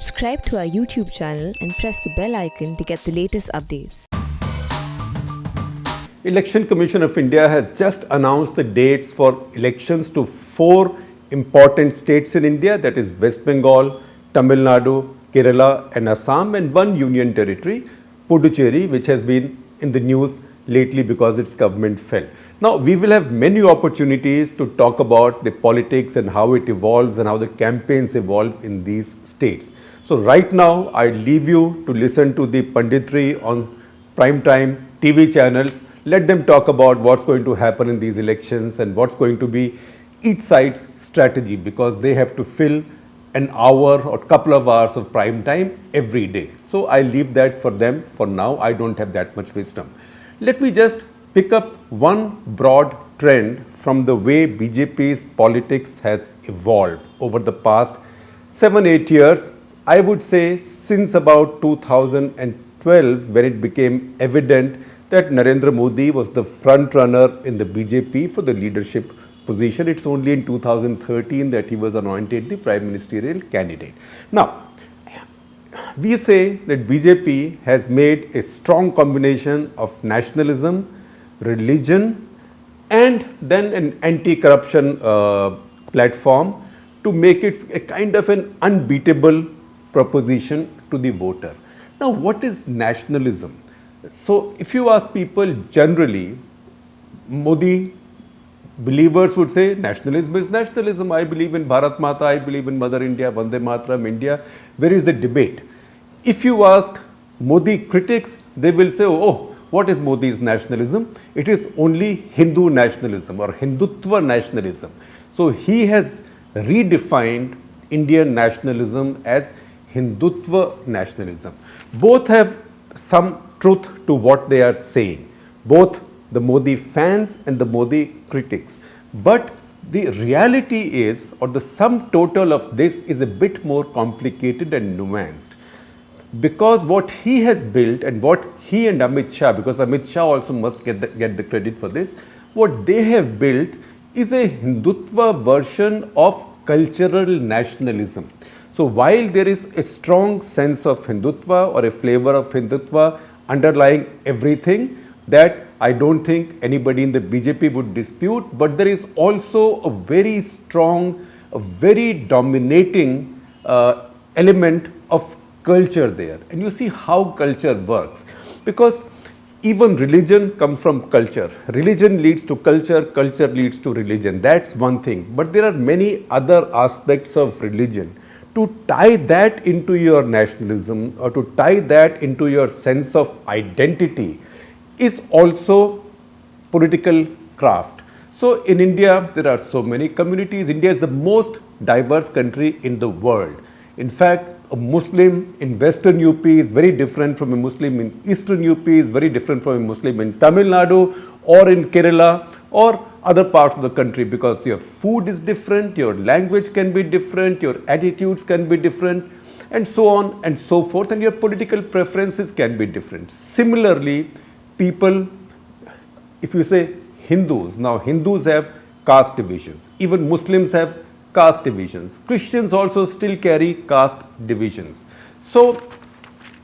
Subscribe to our YouTube channel and press the bell icon to get the latest updates. Election Commission of India has just announced the dates for elections to 4 important states in India, that is West Bengal, Tamil Nadu, Kerala and Assam, and 1 union territory, Puducherry, which has been in the news lately because its government fell. Now, we will have many opportunities to talk about the politics and how it evolves and how the campaigns evolve in these states. So right now, I leave you to listen to the punditry on primetime TV channels. Let them talk about what's going to happen in these elections and what's going to be each side's strategy, because they have to fill an hour or couple of hours of prime time every day. So I leave that for them for now. I don't have that much wisdom. Let me just pick up one broad trend from the way BJP's politics has evolved over the past 7-8 years. I would say since about 2012, when it became evident that Narendra Modi was the front runner in the BJP for the leadership position. It's only in 2013 that he was anointed the prime ministerial candidate. Now, we say that BJP has made a strong combination of nationalism, religion and then an anti-corruption platform to make it a kind of an unbeatable proposition to the voter. Now, what is nationalism? So, if you ask people generally, Modi believers would say nationalism is nationalism. I believe in Bharat Mata, I believe in Mother India, Vande Mataram, India. Where is the debate? If you ask Modi critics, they will say, oh, what is Modi's nationalism? It is only Hindu nationalism or Hindutva nationalism. So he has redefined Indian nationalism as Hindutva nationalism. Both have some truth to what they are saying, both the Modi fans and the Modi critics. But the reality is, or the sum total of this is a bit more complicated and nuanced. Because what he has built and what he and Amit Shah, because Amit Shah also must get the credit for this, what they have built is a Hindutva version of cultural nationalism. So while there is a strong sense of Hindutva or a flavor of Hindutva underlying everything, that I don't think anybody in the BJP would dispute, but there is also a very strong, a very dominating element of culture there. And you see how culture works, because even religion comes from culture. Religion leads to culture, culture leads to religion. That's one thing. But there are many other aspects of religion. To tie that into your nationalism or to tie that into your sense of identity is also political craft. So in India, there are so many communities. India is the most diverse country in the world. In fact, a Muslim in Western UP is very different from a Muslim in Eastern UP, is very different from a Muslim in Tamil Nadu or in Kerala or other parts of the country, because your food is different, your language can be different, your attitudes can be different, and so on and so forth, and your political preferences can be different. Similarly, people, if you say Hindus, now Hindus have caste divisions, even Muslims have caste divisions. Christians also still carry caste divisions. So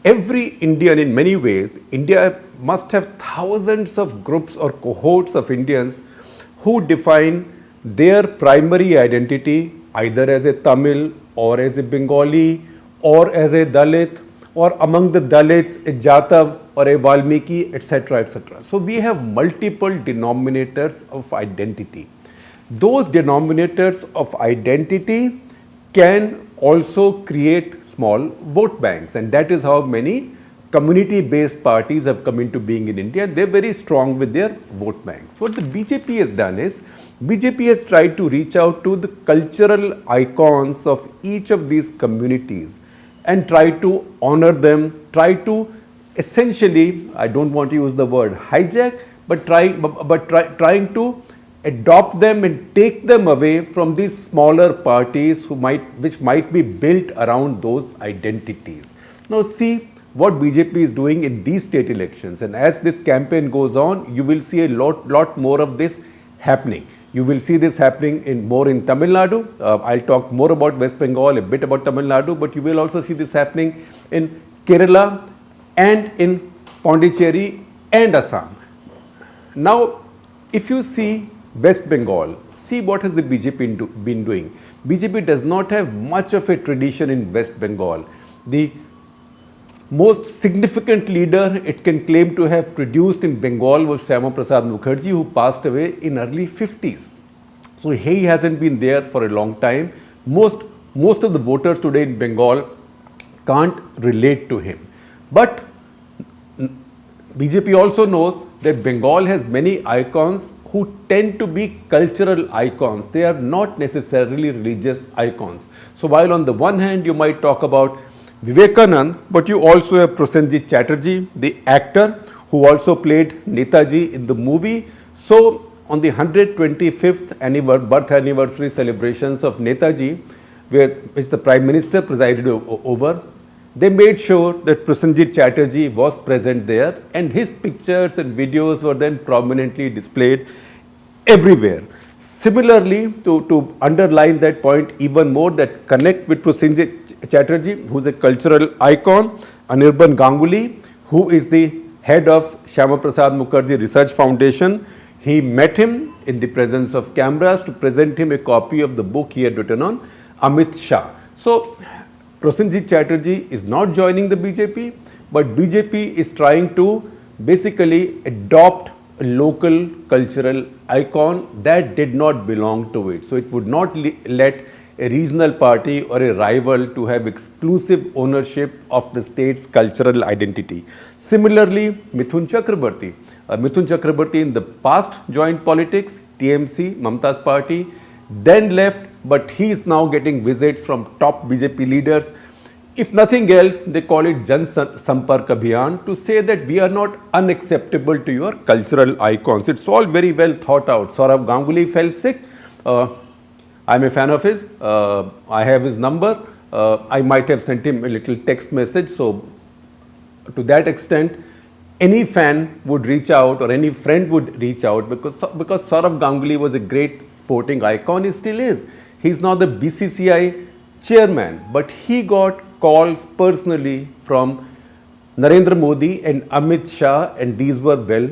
every Indian, in many ways, India must have thousands of groups or cohorts of Indians who define their primary identity either as a Tamil or as a Bengali or as a Dalit, or among the Dalits a Jatav or a Valmiki, etc., etc. So we have multiple denominators of identity. Those denominators of identity can also create small vote banks, and that is how many community-based parties have come into being in India. They're very strong with their vote banks. What the BJP has done is, BJP has tried to reach out to the cultural icons of each of these communities and try to honor them, try to essentially, I don't want to use the word hijack, but trying to adopt them and take them away from these smaller parties which might be built around those identities. Now see what BJP is doing in these state elections, and as this campaign goes on, you will see a lot more of this happening. You will see this happening more in Tamil Nadu. I'll talk more about West Bengal, a bit about Tamil Nadu, but you will also see this happening in Kerala and in Pondicherry and Assam. Now, if you see West Bengal, see what has the BJP been doing. BJP does not have much of a tradition in West Bengal. The most significant leader it can claim to have produced in Bengal was Shyama Prasad Mukherjee, who passed away in early 50s. So he hasn't been there for a long time. Most of the voters today in Bengal can't relate to him. But BJP also knows that Bengal has many icons who tend to be cultural icons. They are not necessarily religious icons. So while on the one hand you might talk about Vivekanand, but you also have Prosenjit Chatterjee, the actor who also played Netaji in the movie. So on the 125th birth anniversary celebrations of Netaji, which the Prime Minister presided over, they made sure that Prosenjit Chatterjee was present there, and his pictures and videos were then prominently displayed everywhere. Similarly, to underline that point even more, that connect with Prosenjit Chatterjee, who is a cultural icon, Anirban Ganguly, who is the head of Shyama Prasad Mukherjee Research Foundation. He met him in the presence of cameras to present him a copy of the book he had written on Amit Shah. So, Prosenjit Chatterjee is not joining the BJP, but BJP is trying to basically adopt a local cultural icon that did not belong to it. So it would not let a regional party or a rival to have exclusive ownership of the state's cultural identity. Similarly, Mithun Chakrabarti in the past joined politics, TMC, Mamta's party, then left, but he is now getting visits from top BJP leaders. If nothing else, they call it Jan Sampark Abhiyan to say that we are not unacceptable to your cultural icons. It's all very well thought out. Saurav Ganguly fell sick. I'm a fan of his. I have his number. I might have sent him a little text message. So to that extent, any fan would reach out or any friend would reach out because Saurav Ganguly was a great sporting icon. He still is. He's now the BCCI chairman, but he got calls personally from Narendra Modi and Amit Shah, and these were well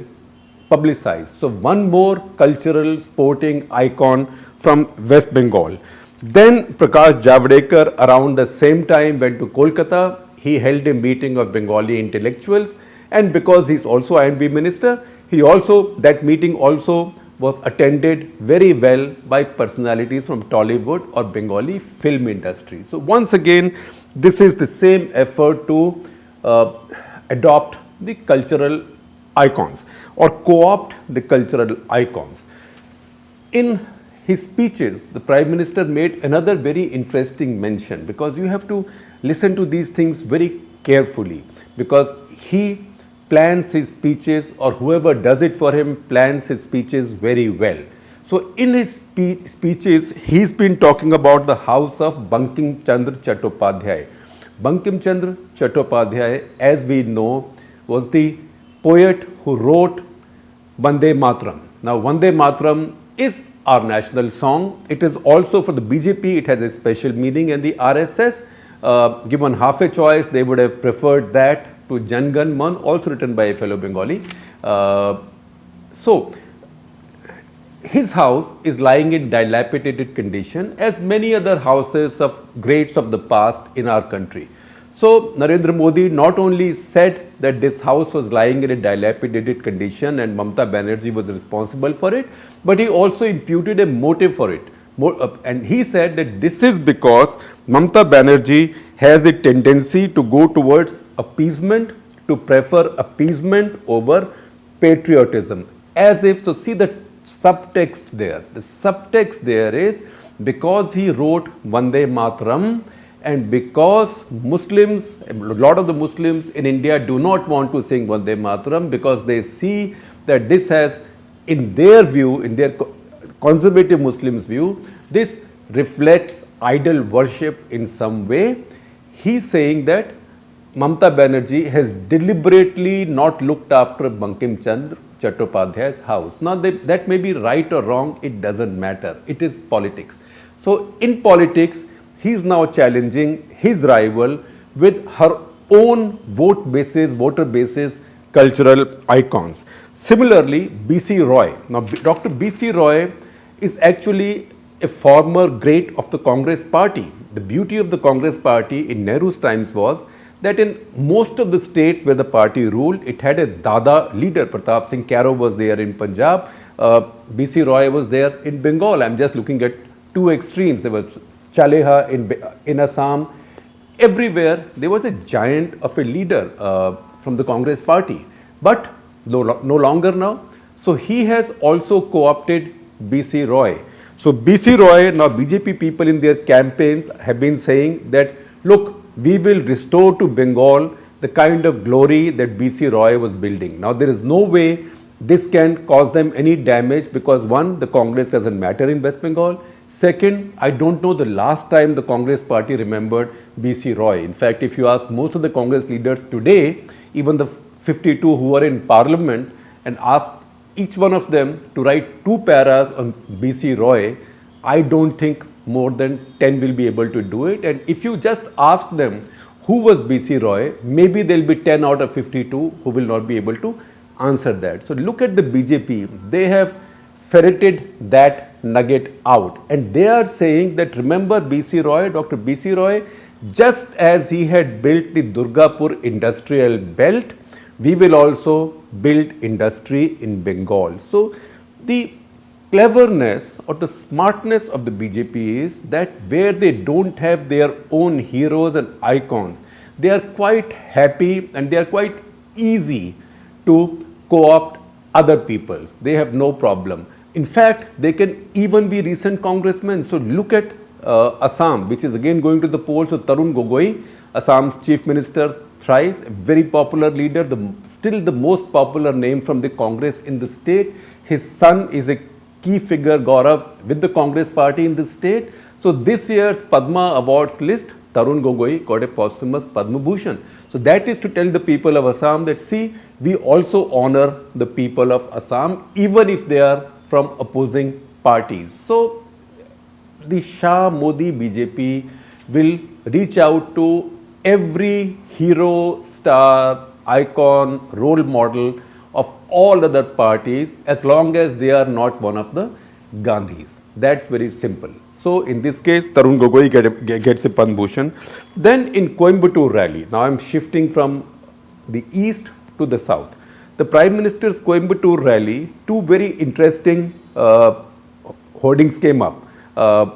publicized. So one more cultural sporting icon from West Bengal. Then Prakash Javadekar around the same time went to Kolkata. He held a meeting of Bengali intellectuals, and because he's also INB minister, that meeting also was attended very well by personalities from Tollywood or Bengali film industry. So once again, this is the same effort to adopt the cultural icons or co-opt the cultural icons. In his speeches, the Prime Minister made another very interesting mention, because you have to listen to these things very carefully, because he plans his speeches, or whoever does it for him plans his speeches very well. So in his speeches, he's been talking about the house of Bankim Chandra Chattopadhyay. Bankim Chandra Chattopadhyay, as we know, was the poet who wrote Vande Mataram. Now Vande Mataram is our national song. It is also, for the BJP, it has a special meaning, and the RSS, given half a choice, they would have preferred that to Jan Gan Man, also written by a fellow Bengali. So his house is lying in dilapidated condition, as many other houses of greats of the past in our country. So Narendra Modi not only said that this house was lying in a dilapidated condition and Mamta Banerjee was responsible for it, but he also imputed a motive for it. And he said that this is because Mamta Banerjee has a tendency to go towards appeasement, to prefer appeasement over patriotism. As if, so see the subtext there. The subtext there is, because he wrote Vande Mataram, and because Muslims, a lot of the Muslims in India do not want to sing Vande Mataram, because they see that this has, in their view, in their conservative Muslims' view, this reflects idol worship in some way. He's saying that Mamta Banerjee has deliberately not looked after Bankim Chandra Chattopadhyay's house. Now that may be right or wrong, it doesn't matter. It is politics. So in politics, he is now challenging his rival with her own voter basis cultural icons. Similarly, B.C. Roy. Now Dr. B.C. Roy is actually a former great of the Congress party. The beauty of the Congress party in Nehru's times was that in most of the states where the party ruled, it had a Dada leader. Pratap Singh Caro was there in Punjab. B.C. Roy was there in Bengal. I'm just looking at two extremes. There was Chaleha in Assam. Everywhere there was a giant of a leader from the Congress party. But no longer now. So he has also co-opted B.C. Roy. So B.C. Roy, now BJP people in their campaigns have been saying that, look, we will restore to Bengal the kind of glory that B.C. Roy was building. Now there is no way this can cause them any damage because one, the Congress doesn't matter in West Bengal. Second, I don't know the last time the Congress party remembered B.C. Roy. In fact, if you ask most of the Congress leaders today, even the 52 who are in parliament, and ask each one of them to write 2 paras on B.C. Roy, I don't think more than 10 will be able to do it. And if you just ask them who was B.C. Roy, maybe there will be 10 out of 52 who will not be able to answer that. So look at the BJP, they have ferreted that nugget out and they are saying that remember B.C. Roy, Dr. B.C. Roy, just as he had built the Durgapur industrial belt, we will also build industry in Bengal. So the cleverness or the smartness of the BJP is that where they don't have their own heroes and icons, they are quite happy and they are quite easy to co-opt other people's. They have no problem. In fact, they can even be recent congressmen. So look at Assam, which is again going to the polls. So Tarun Gogoi, Assam's chief minister, thrice, a very popular leader, still the most popular name from the Congress in the state. His son is a key figure, Gaurav, with the Congress party in the state. So this year's Padma Awards list, Tarun Gogoi got a posthumous Padma Bhushan. So that is to tell the people of Assam that see, we also honor the people of Assam even if they are from opposing parties. So the Shah Modi BJP will reach out to every hero, star, icon, role model of all other parties as long as they are not one of the Gandhis. That's very simple. So in this case, Tarun Gogoi gets a Padma Bhushan. Then in Coimbatore rally, now I'm shifting from the east to the south. The Prime Minister's Coimbatore rally, 2 very interesting hoardings came up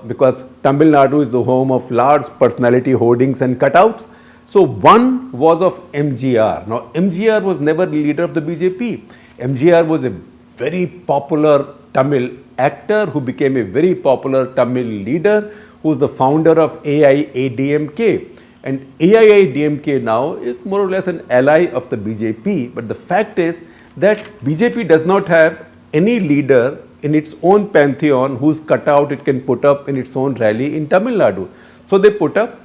because Tamil Nadu is the home of large personality hoardings and cutouts. So one was of MGR. Now MGR was never the leader of the BJP. MGR was a very popular Tamil actor who became a very popular Tamil leader who is the founder of AIADMK. And AIADMK now is more or less an ally of the BJP. But the fact is that BJP does not have any leader in its own pantheon whose cutout it can put up in its own rally in Tamil Nadu. So they put up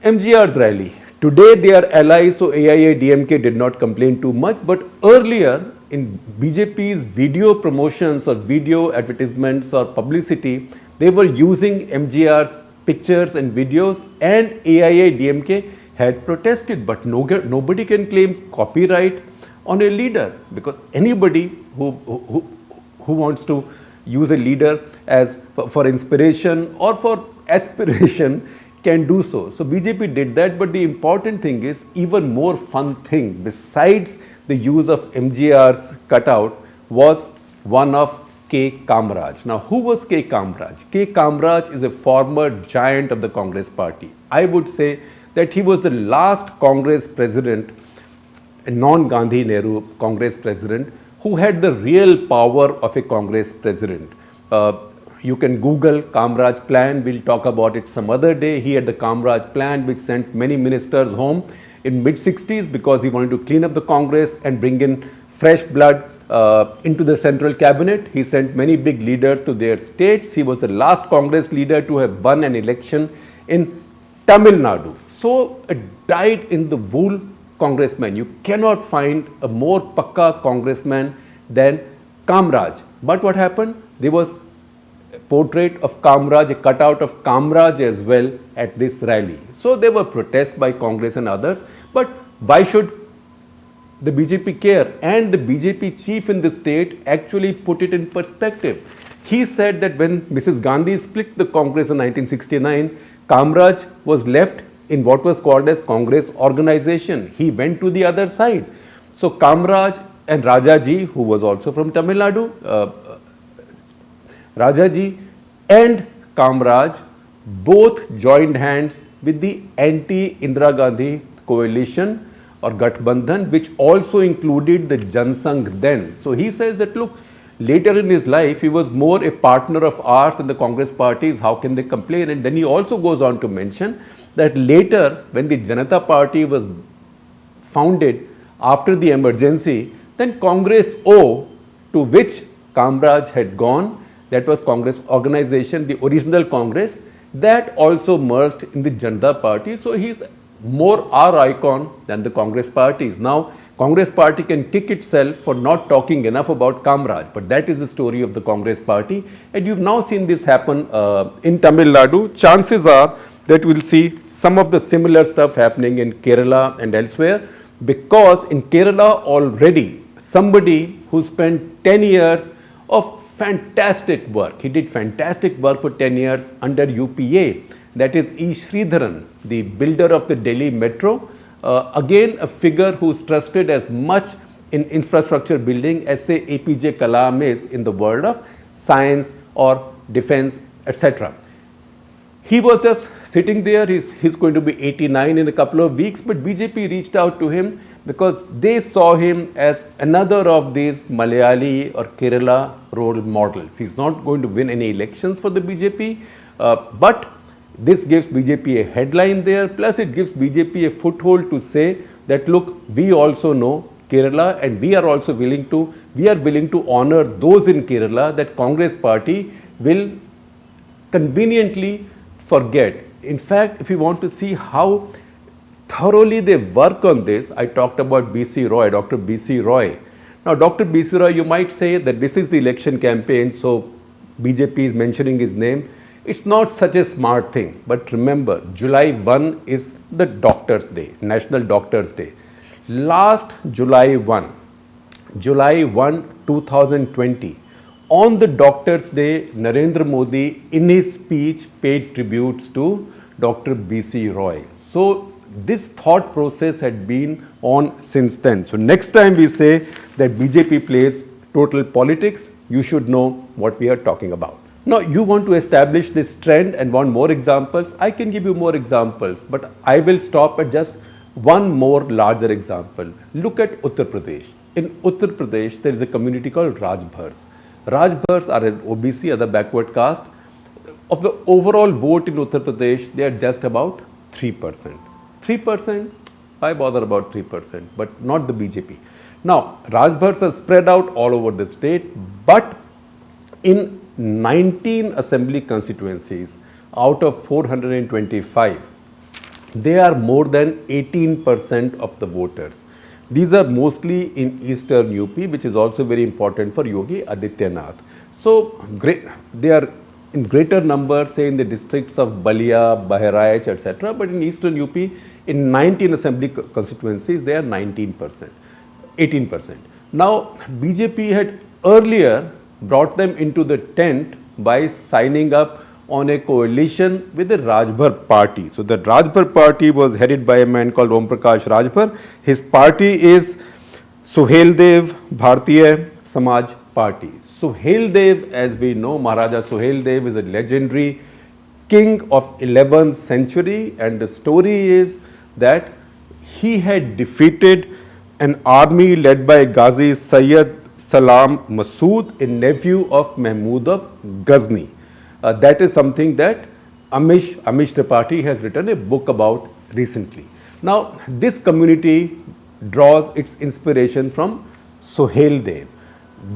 MGR's rally. Today they are allies, so AIADMK did not complain too much. But earlier in BJP's video promotions or video advertisements or publicity, they were using MGR's pictures and videos, and AIADMK had protested. But nobody can claim copyright on a leader because anybody who wants to use a leader as for inspiration or for aspiration can do so. So BJP did that, but the important thing is even more fun thing besides the use of MGR's cutout was one of K. Kamraj. Now who was K. Kamraj? K. Kamraj is a former giant of the Congress party. I would say that he was the last Congress president, a non-Gandhi Nehru Congress president who had the real power of a Congress president. You can Google Kamraj plan, we'll talk about it some other day. He had the Kamraj plan which sent many ministers home in mid-60s because he wanted to clean up the Congress and bring in fresh blood into the central cabinet. He sent many big leaders to their states. He was the last Congress leader to have won an election in Tamil Nadu. So a dyed in the wool congressman. You cannot find a more pakka congressman than Kamraj. But what happened? There was a portrait of Kamraj, a cutout of Kamraj as well at this rally. So there were protests by Congress and others. But why should the BJP care? And the BJP chief in the state actually put it in perspective. He said that when Mrs. Gandhi split the Congress in 1969, Kamraj was left in what was called as Congress organization. He went to the other side. So Kamraj and Rajaji, who was also from Tamil Nadu, Rajaji and Kamraj both joined hands with the anti-Indira Gandhi coalition or Gathbandhan, which also included the Jansangh then. So he says that, look, later in his life, he was more a partner of ours in the Congress parties. How can they complain? And then he also goes on to mention that later, when the Janata Party was founded after the emergency, then Congress O, to which Kamraj had gone, that was Congress organization, the original Congress, that also merged in the Janata Party. So he's more our icon than the Congress parties. Now, Congress party can kick itself for not talking enough about Kamraj, but that is the story of the Congress party. And you've now seen this happen in Tamil Nadu. Chances are that we'll see some of the similar stuff happening in Kerala and elsewhere, because in Kerala already somebody who spent 10 years of fantastic work, he did fantastic work for 10 years under UPA, that is E. Sridharan, the builder of the Delhi Metro. Again, a figure who's trusted as much in infrastructure building as, say, APJ Kalam is in the world of science or defense, etc. He was just sitting there. He's going to be 89 in a couple of weeks, but BJP reached out to him because they saw him as another of these Malayali or Kerala role models. He's not going to win any elections for the BJP, but this gives BJP a headline there, plus it gives BJP a foothold to say that, look, we also know Kerala and we are also willing to honor those in Kerala that Congress party will conveniently forget. In fact, if you want to see how thoroughly they work on this, I talked about BC Roy, Dr. BC Roy. Now, Dr. BC Roy, you might say that this is the election campaign, so BJP is mentioning his name. It's not such a smart thing, but remember, July 1 is the Doctors' Day, National Doctors' Day. Last July 1, 2020, on the Doctors' Day, Narendra Modi, in his speech, paid tributes to Dr. BC Roy. So this thought process had been on since then. So next time we say that BJP plays total politics, you should know what we are talking about. Now, you want to establish this trend and want more examples. I can give you more examples, but I will stop at just one more larger example. Look at Uttar Pradesh. In Uttar Pradesh, there is a community called Rajbhars. Rajbhars are an OBC, other backward caste. Of the overall vote in Uttar Pradesh, they are just about 3%. 3%, why bother about 3%, but not the BJP. Now, Rajbhars are spread out all over the state, but in 19 assembly constituencies out of 425, they are more than 18% of the voters. These are mostly in eastern UP, which is also very important for Yogi Adityanath. So, they are in greater numbers, say in the districts of Balia, Bahraich, etc. But in eastern UP, in 19 assembly constituencies, they are 19%, 18%. Now, BJP had earlier brought them into the tent by signing up on a coalition with the Rajbhar party. So the Rajbhar party was headed by a man called Om Prakash Rajbhar. His party is Suheldev Bharatiya Samaj Party. Suheldev, as we know, Maharaja Suheldev is a legendary king of 11th century, and the story is that he had defeated an army led by Ghazi Sayyid Salam Masood, a nephew of Mahmud of Ghazni. That is something that Amish Tripathi has written a book about recently. Now, this community draws its inspiration from Suheldev.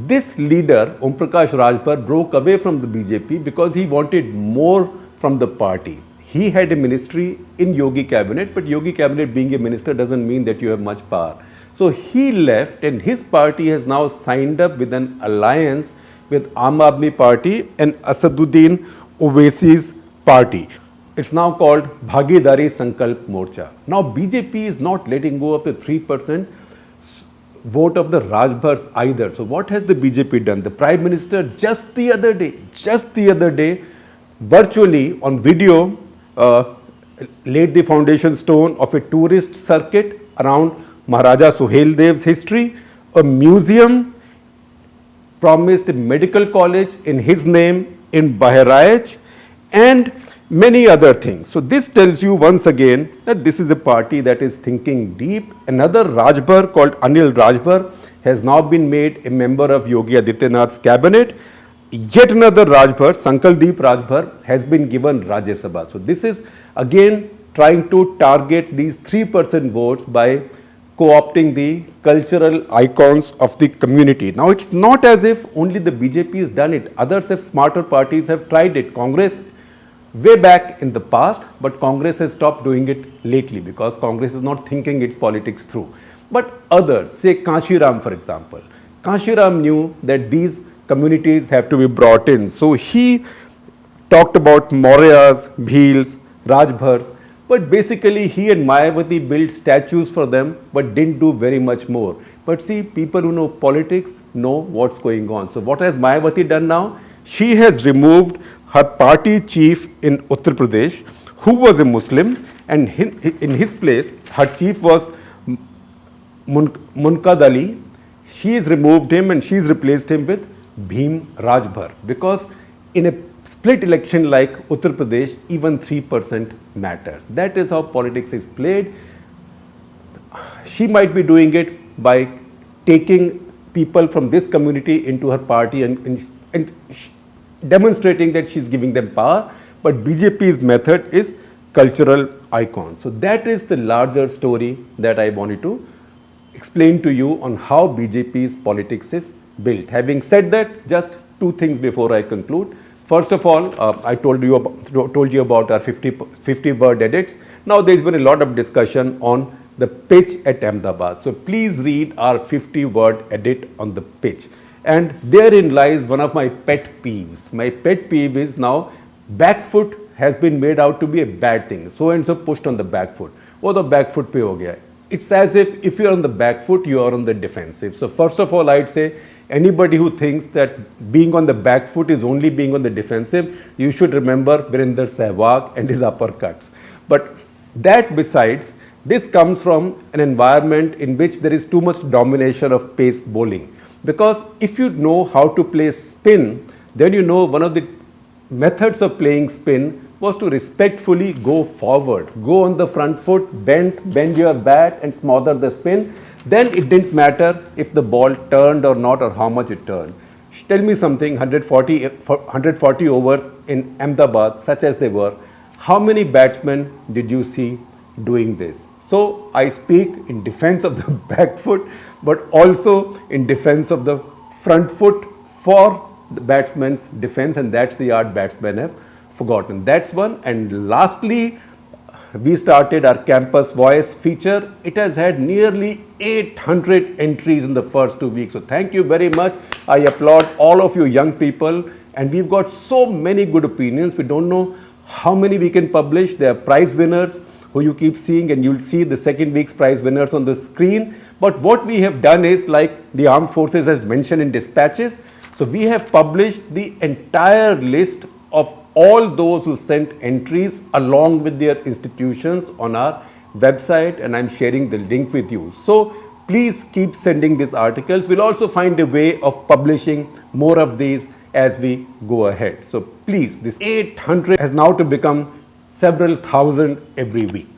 This leader, Om Prakash Rajbhar, broke away from the BJP because he wanted more from the party. he had a ministry in Yogi cabinet, but Yogi cabinet being a minister doesn't mean that you have much power. So he left and his party has now signed up with an alliance with Aam Aadmi Party and Asaduddin Owaisi's party. It's now called Bhagidari Sankalp Morcha. Now BJP is not letting go of the 3% vote of the Rajbhars either. So what has the BJP done? The Prime Minister just the other day, virtually on video, laid the foundation stone of a tourist circuit around Maharaja Suhel Dev's history, a museum, promised a medical college in his name in Bahraich, and many other things. So this tells you once again that this is a party that is thinking deep. Another Rajbhar called Anil Rajbhar has now been made a member of Yogi Adityanath's cabinet. Yet another Rajbhar, Sankaldeep Rajbhar, has been given Rajya Sabha. So this is again trying to target these 3% votes by co-opting the cultural icons of the community. Now it's not as if only the BJP has done it. Others have, smarter parties have tried it. Congress way back in the past, but Congress has stopped doing it lately because Congress is not thinking its politics through. But others, say Kashiram for example, Kashiram knew that these communities have to be brought in. So he talked about Mauryas, Bhils, Rajbhars, but basically he and Mayawati built statues for them but didn't do very much more. But see, people who know politics know what's going on. So what has Mayawati done now? She has removed her party chief in Uttar Pradesh, who was a Muslim, and in his place, her chief was Munkad Ali. She has removed him and she's replaced him with Bhim Rajbhar, because in a split election like Uttar Pradesh, even 3% matters. That is how politics is played. She might be doing it by taking people from this community into her party and demonstrating that she's giving them power, but BJP's method is cultural icons. So that is the larger story that I wanted to explain to you on how BJP's politics is built. Having said that, just two things before I conclude. First of all, I told you about our 50-word edits. Now there's been a lot of discussion on the pitch at Ahmedabad. So please read our 50-word edit on the pitch. And therein lies one of my pet peeves. My pet peeve is now back foot has been made out to be a bad thing. So and so pushed on the back foot. Oh, the back foot pe ho gaya. It's as if you're on the back foot, you are on the defensive. So first of all, I'd say anybody who thinks that being on the back foot is only being on the defensive, you should remember Virender Sehwag and his uppercuts. But that besides, this comes from an environment in which there is too much domination of pace bowling. Because if you know how to play spin, then you know one of the methods of playing spin was to respectfully go forward, go on the front foot, bend your bat and smother the spin. Then it didn't matter if the ball turned or not or how much it turned. Tell me something, 140 overs in Ahmedabad, such as they were, how many batsmen did you see doing this? So I speak in defense of the back foot, but also in defense of the front foot for the batsman's defense, and that's the art batsmen have forgotten. That's one. And lastly, we started our Campus Voice feature. It has had nearly 800 entries in the first 2 weeks. So thank you very much. I applaud all of you young people, and we've got so many good opinions. We don't know how many we can publish. There are prize winners who you keep seeing, and you'll see the second week's prize winners on the screen. But what we have done is, like the armed forces has mentioned in dispatches, so we have published the entire list of all those who sent entries along with their institutions on our website, and I'm sharing the link with you. So please keep sending these articles. We'll also find a way of publishing more of these as we go ahead. So please, this 800 has now to become several thousand every week.